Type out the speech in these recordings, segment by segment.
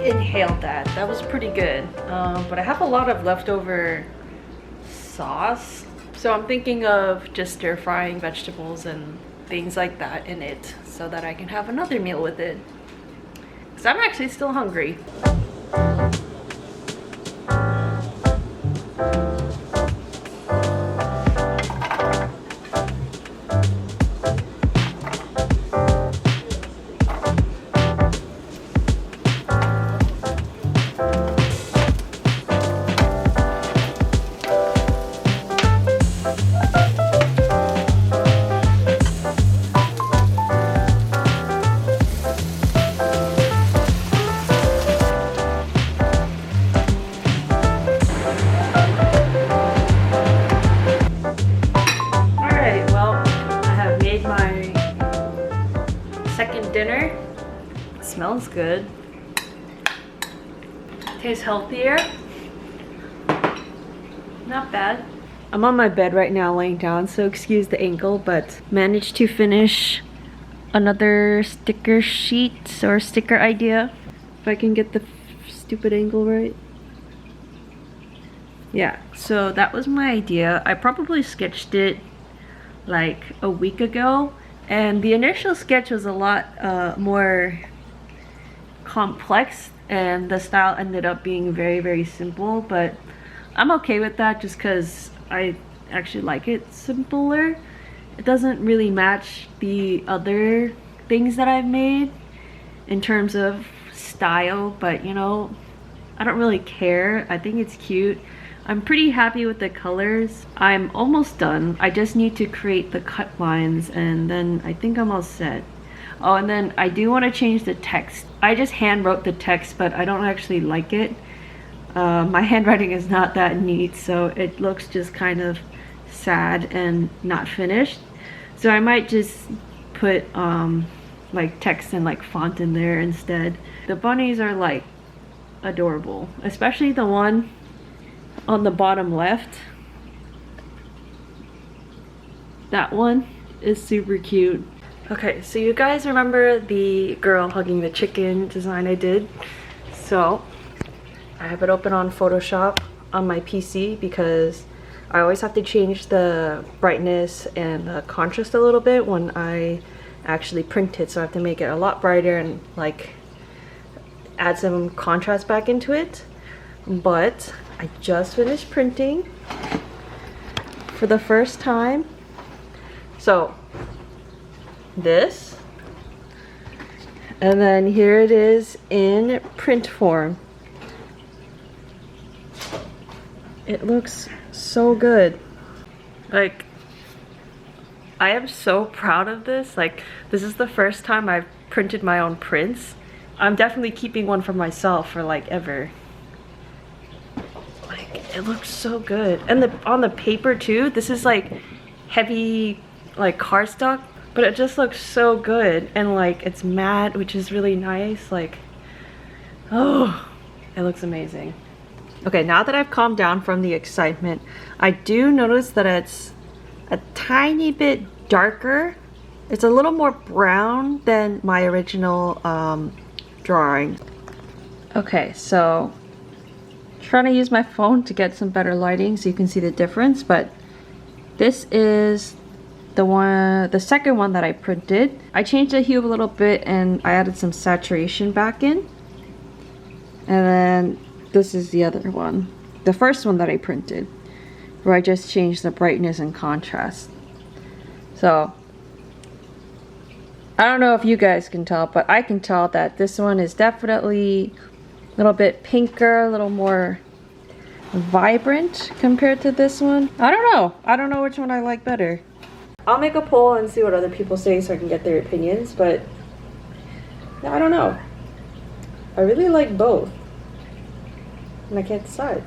Inhaled that. That was pretty good. But I have a lot of leftover sauce. So I'm thinking of just stir frying vegetables and things like that in it so that I can have another meal with it. Because I'm actually still hungry. Dinner. Smells good. Tastes healthier. Not bad. I'm on my bed right now laying down, so excuse the ankle, but managed to finish another sticker sheet or sticker idea. If I can get the stupid angle right. Yeah, so that was my idea. I probably sketched it like a week ago. And the initial sketch was a lot more complex, and the style ended up being very, very simple, but I'm okay with that just because I actually like it simpler. It doesn't really match the other things that I've made in terms of style, but you know, I don't really care. I think it's cute. I'm pretty happy with the colors. I'm almost done. I just need to create the cut lines and then I think I'm all set. Oh, and then I do want to change the text. I just hand wrote the text, but I don't actually like it. My handwriting is not that neat, so it looks just kind of sad and not finished. So I might just put like text and like font in there instead. The bunnies are like adorable, especially the one on the bottom left. That one is super cute. Okay, so you guys remember the girl hugging the chicken design I did? So I have it open on Photoshop on my PC because I always have to change the brightness and the contrast a little bit when I actually print it, so I have to make it a lot brighter and like add some contrast back into it. But I just finished printing for the first time. So this, and then here it is in print form. It looks so good. Like, I am so proud of this. Like, this is the first time I've printed my own prints. I'm definitely keeping one for myself for like ever. It looks so good. And on the paper too, this is like heavy like cardstock, but it just looks so good, and like it's matte, which is really nice. Like, oh, it looks amazing. Okay, now that I've calmed down from the excitement, I do notice that it's a tiny bit darker. It's a little more brown than my original drawing. Okay, so trying to use my phone to get some better lighting so you can see the difference, but this is the second one that I printed. I changed the hue a little bit and I added some saturation back in, and then this is the other one. the first one that I printed, where I just changed the brightness and contrast. So I don't know if you guys can tell, but I can tell that this one is definitely a little bit pinker, a little more vibrant compared to this one. I don't know which one I like better. I'll make a poll and see what other people say so I can get their opinions, but I don't know. I really like both, and I can't decide.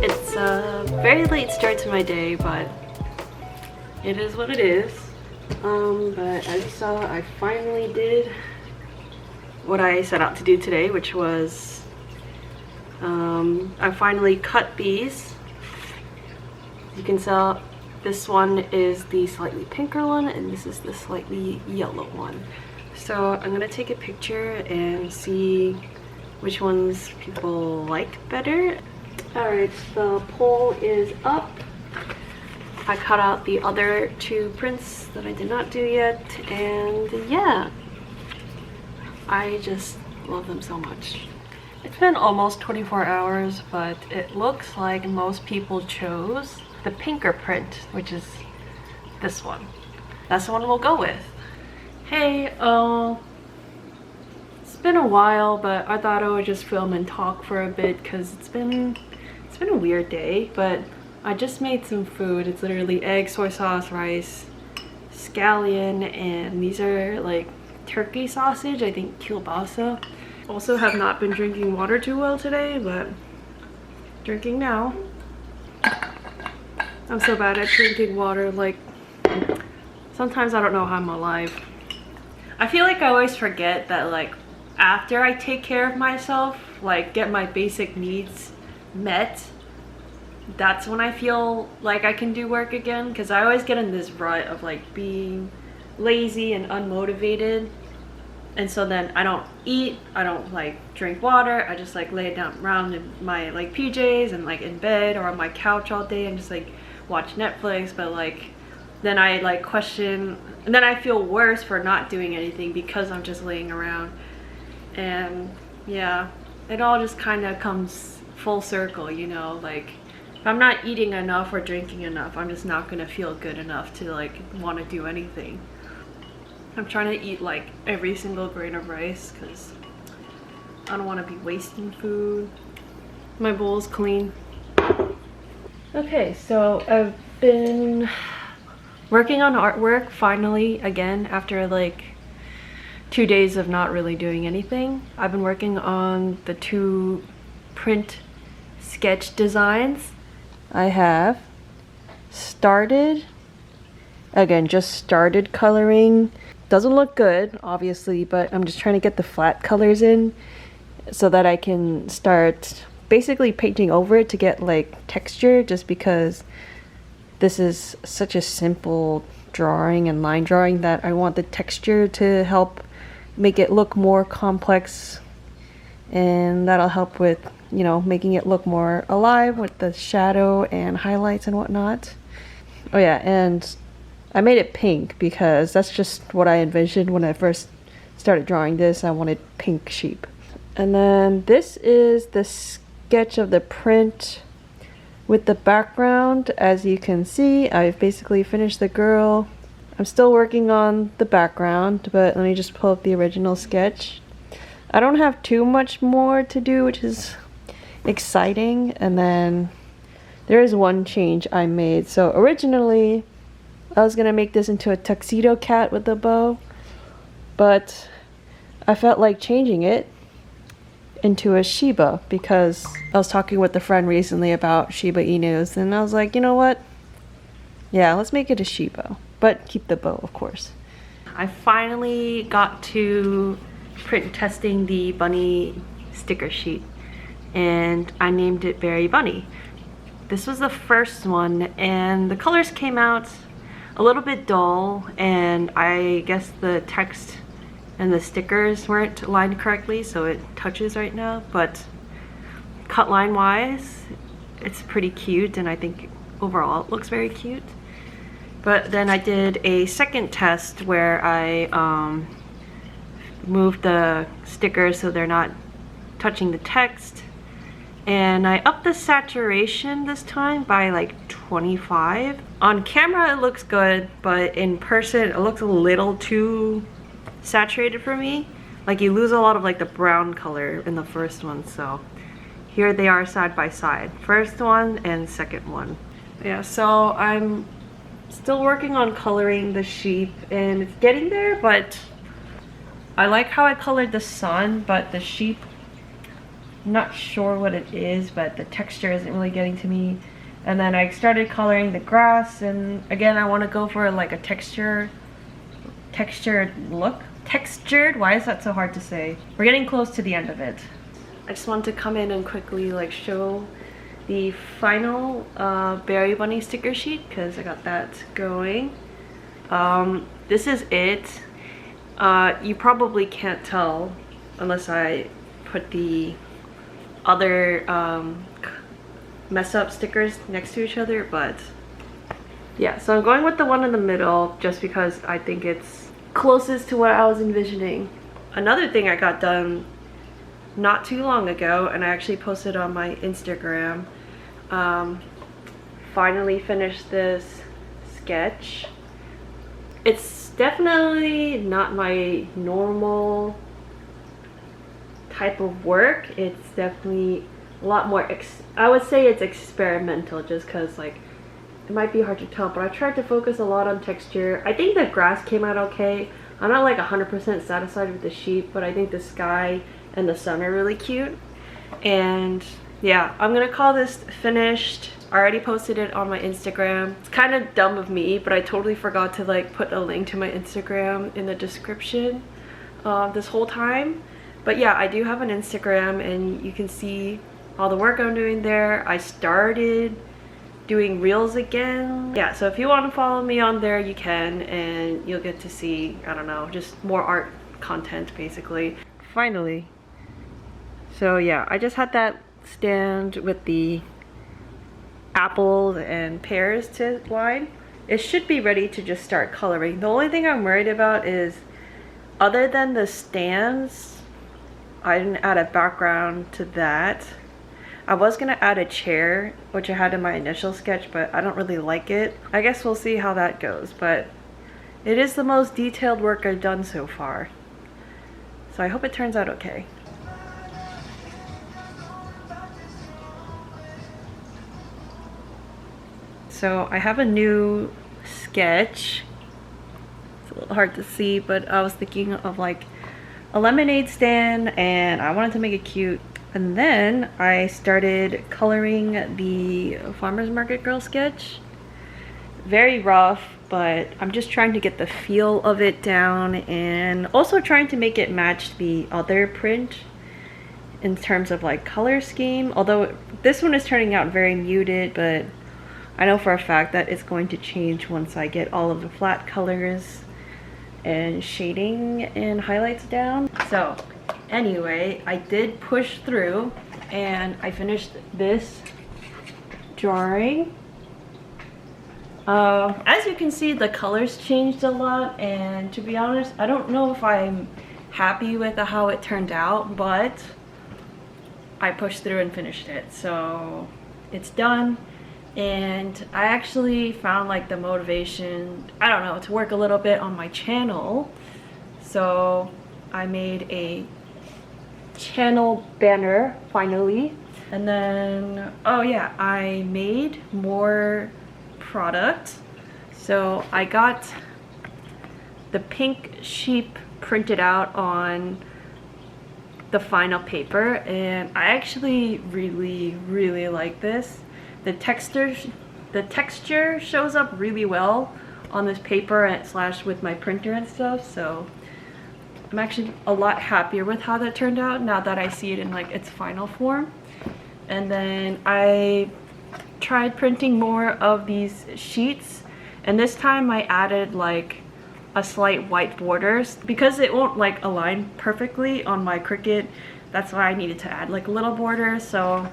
It's a very late start to my day, but it is what it is. But as you saw, I finally did what I set out to do today, which was I finally cut these. You can tell this one is the slightly pinker one and this is the slightly yellow one. So I'm gonna take a picture and see which ones people like better. Alright, the poll is up. I cut out the other two prints that I did not do yet, and yeah, I just love them so much. It's been almost 24 hours, but it looks like most people chose the pinker print, which is this one. That's the one we'll go with. Hey, it's been a while, but I thought I would just film and talk for a bit because it's been a weird day, but I just made some food. It's literally egg, soy sauce, rice, scallion, and these are like turkey sausage, I think kielbasa. Also have not been drinking water too well today, but drinking now. I'm so bad at drinking water, like sometimes I don't know how I'm alive. I feel like I always forget that like after I take care of myself, like get my basic needs met, that's when I feel like I can do work again, because I always get in this rut of like being lazy and unmotivated, and so then I don't eat, I don't like drink water, I just like lay down around in my like PJs and like in bed or on my couch all day and just like watch Netflix. But like then I like question, and then I feel worse for not doing anything because I'm just laying around. And yeah, it all just kind of comes full circle, you know, like if I'm not eating enough or drinking enough, I'm just not gonna feel good enough to like want to do anything. I'm trying to eat like every single grain of rice because I don't want to be wasting food. My bowl is clean. Okay, so I've been working on artwork finally again after like 2 days of not really doing anything. I've been working on the 2 print sketch designs. I have started, again, just started coloring. Doesn't look good, obviously, but I'm just trying to get the flat colors in so that I can start basically painting over it to get like texture, just because this is such a simple drawing and line drawing that I want the texture to help make it look more complex, and that'll help with, you know, making it look more alive with the shadow and highlights and whatnot. Oh yeah, and I made it pink because that's just what I envisioned when I first started drawing this. I wanted pink sheep. And then this is the sketch of the print with the background. As you can see, I've basically finished the girl. I'm still working on the background, but let me just pull up the original sketch. I don't have too much more to do, which is exciting. And then there is one change I made. So originally, I was gonna make this into a tuxedo cat with a bow, but I felt like changing it into a Shiba because I was talking with a friend recently about Shiba Inus, and I was like, you know what? Yeah, let's make it a Shiba, but keep the bow, of course. I finally got to print testing the bunny sticker sheet, and I named it Berry Bunny. This was the first one, and the colors came out a little bit dull, and I guess the text and the stickers weren't aligned correctly, so it touches right now, but cut line wise it's pretty cute, and I think overall it looks very cute. But then I did a second test where I moved the stickers so they're not touching the text, and I upped the saturation this time by like 25. On camera it looks good, but in person it looks a little too saturated for me. Like you lose a lot of like the brown color in the first one, so here they are side by side. First one and second one. Yeah, so I'm still working on coloring the sheep and it's getting there, but I like how I colored the sun, but the sheep, I'm not sure what it is, but the texture isn't really getting to me. And then I started coloring the grass, and again I want to go for like a textured look. Textured? Why is that so hard to say? We're getting close to the end of it. I just wanted to come in and quickly like show the final Berry Bunny sticker sheet because I got that going. This is it. You probably can't tell unless I put the other mess up stickers next to each other, but yeah, so I'm going with the one in the middle just because I think it's closest to what I was envisioning. Another thing I got done not too long ago, and I actually posted on my Instagram, finally finished this sketch. It's definitely not my normal type of work. It's definitely a lot more I would say it's experimental, just because like it might be hard to tell, but I tried to focus a lot on texture. I think the grass came out okay. I'm not like 100% satisfied with the sheep, but I think the sky and the sun are really cute. And yeah, I'm gonna call this finished. I already posted it on my Instagram. It's kind of dumb of me, but I totally forgot to like put a link to my Instagram in the description this whole time. But yeah, I do have an Instagram and you can see all the work I'm doing there. I started doing reels again. Yeah, so if you want to follow me on there, you can, and you'll get to see, I don't know, just more art content basically. Finally. So yeah, I just had that stand with the apples and pears to line. It should be ready to just start coloring. The only thing I'm worried about is, other than the stands, I didn't add a background to that. I was gonna add a chair, which I had in my initial sketch, but I don't really like it. I guess we'll see how that goes, but it is the most detailed work I've done so far. So I hope it turns out okay. So I have a new sketch. It's a little hard to see, but I was thinking of like a lemonade stand, and I wanted to make it cute. And then I started coloring the farmer's market girl sketch. Very rough, but I'm just trying to get the feel of it down, and also trying to make it match the other print in terms of like color scheme. Although this one is turning out very muted, but I know for a fact that it's going to change once I get all of the flat colors and shading and highlights down. So anyway, I did push through and I finished this drawing. As you can see, the colors changed a lot, and to be honest, I don't know if I'm happy with how it turned out, but I pushed through and finished it, so it's done. And I actually found like the motivation, I don't know, to work a little bit on my channel. So I made a channel banner finally. And then, oh yeah, I made more product. So I got the pink sheep printed out on the final paper, and I actually really like this. The texture shows up really well on this paper and slash with my printer and stuff, so I'm actually a lot happier with how that turned out now that I see it in like its final form. And then I tried printing more of these sheets, and this time I added like a slight white borders because it won't like align perfectly on my Cricut. That's why I needed to add like a little border. So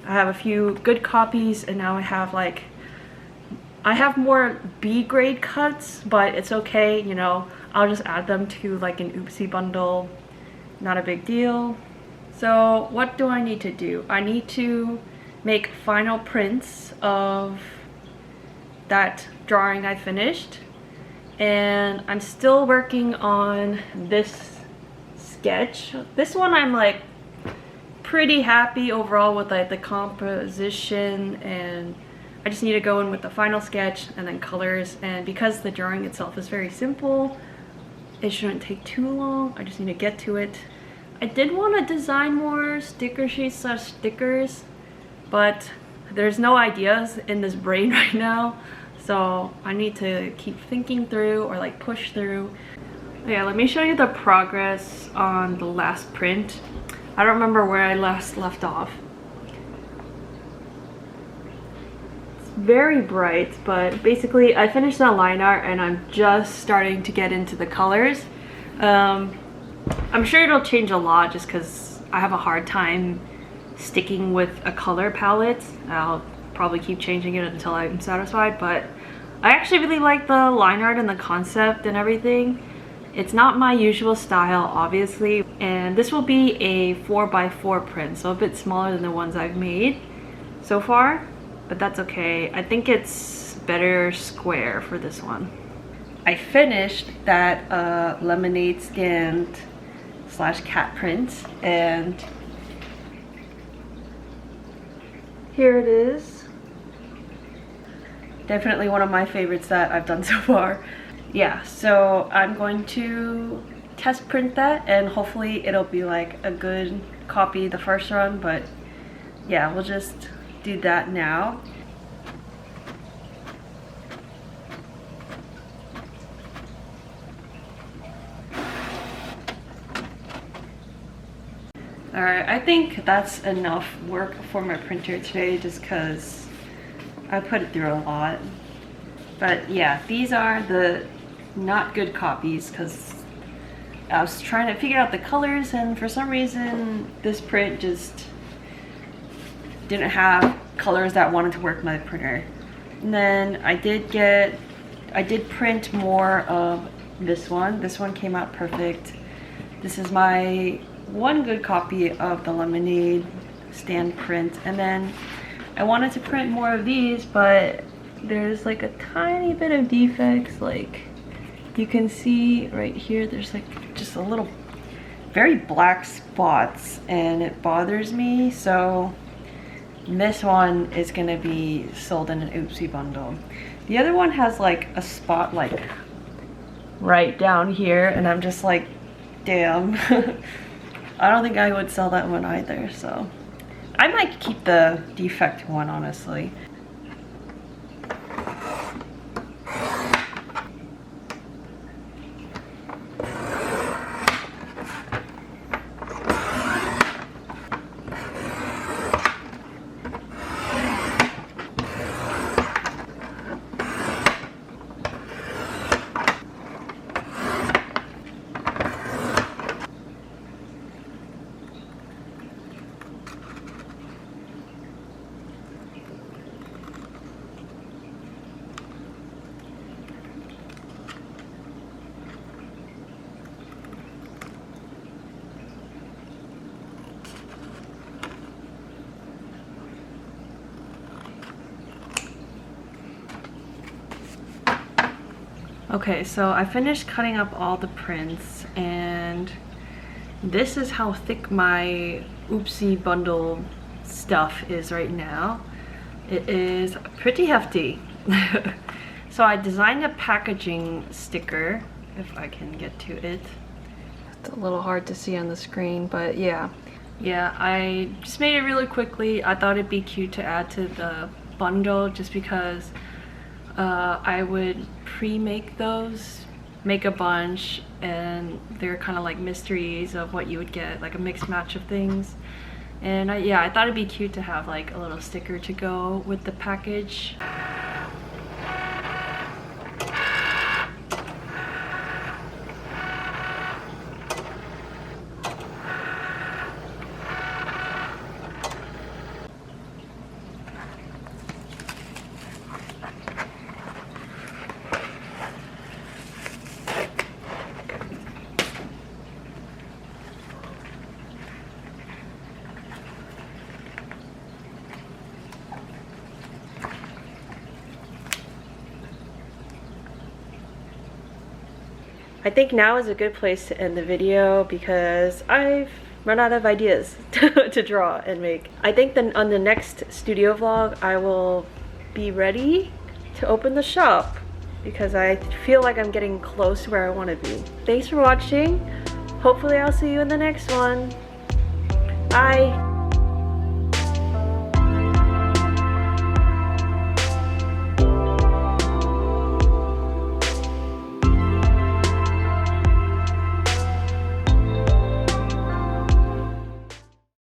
I have a few good copies, and now I have more B grade cuts, but it's okay, you know, I'll just add them to like an oopsie bundle, not a big deal. So what do I need to do? I need to make final prints of that drawing I finished, and I'm still working on this sketch. This one I'm like pretty happy overall with like the composition, and I just need to go in with the final sketch and then colors. And because the drawing itself is very simple, it shouldn't take too long. I just need to get to it. I did want to design more sticker sheets slash stickers, but there's no ideas in this brain right now, so I need to keep thinking through or like push through. Yeah, let me show you the progress on the last print. I don't remember where I last left off. It's very bright, but basically I finished the line art and I'm just starting to get into the colors. I'm sure it'll change a lot just because I have a hard time sticking with a color palette. I'll probably keep changing it until I'm satisfied, but I actually really like the line art and the concept and everything. It's not my usual style, obviously, and this will be a 4x4 print, so a bit smaller than the ones I've made so far, but that's okay. I think it's better square for this one. I finished that lemonade stand slash cat print, and here it is. Definitely one of my favorites that I've done so far. Yeah, so I'm going to test print that, and hopefully it'll be like a good copy the first run, but yeah, we'll just do that now. Alright, I think that's enough work for my printer today just because I put it through a lot. But yeah, these are the not good copies because I was trying to figure out the colors, and for some reason this print just didn't have colors that wanted to work my printer. And then I did print more of this one. This one came out perfect. This is my one good copy of the lemonade stand print, and then I wanted to print more of these, but there's like a tiny bit of defects. Like you can see right here, there's like just a little very black spots, and it bothers me. So this one is gonna be sold in an oopsie bundle. The other one has like a spot like right down here, and I'm just like, damn. I don't think I would sell that one either, so I might keep the defect one, honestly. Okay, so I finished cutting up all the prints, and this is how thick my Oopsie bundle stuff is right now. It is pretty hefty. So I designed a packaging sticker, if I can get to it. It's a little hard to see on the screen, but yeah. Yeah, I just made it really quickly. I thought it'd be cute to add to the bundle just because I would pre-make those, make a bunch, and they're kind of like mysteries of what you would get, like a mixed match of things. And yeah, I thought it'd be cute to have like a little sticker to go with the package. I think now is a good place to end the video because I've run out of ideas to draw and make. I think then on the next studio vlog, I will be ready to open the shop because I feel like I'm getting close to where I want to be. Thanks for watching. Hopefully I'll see you in the next one. Bye.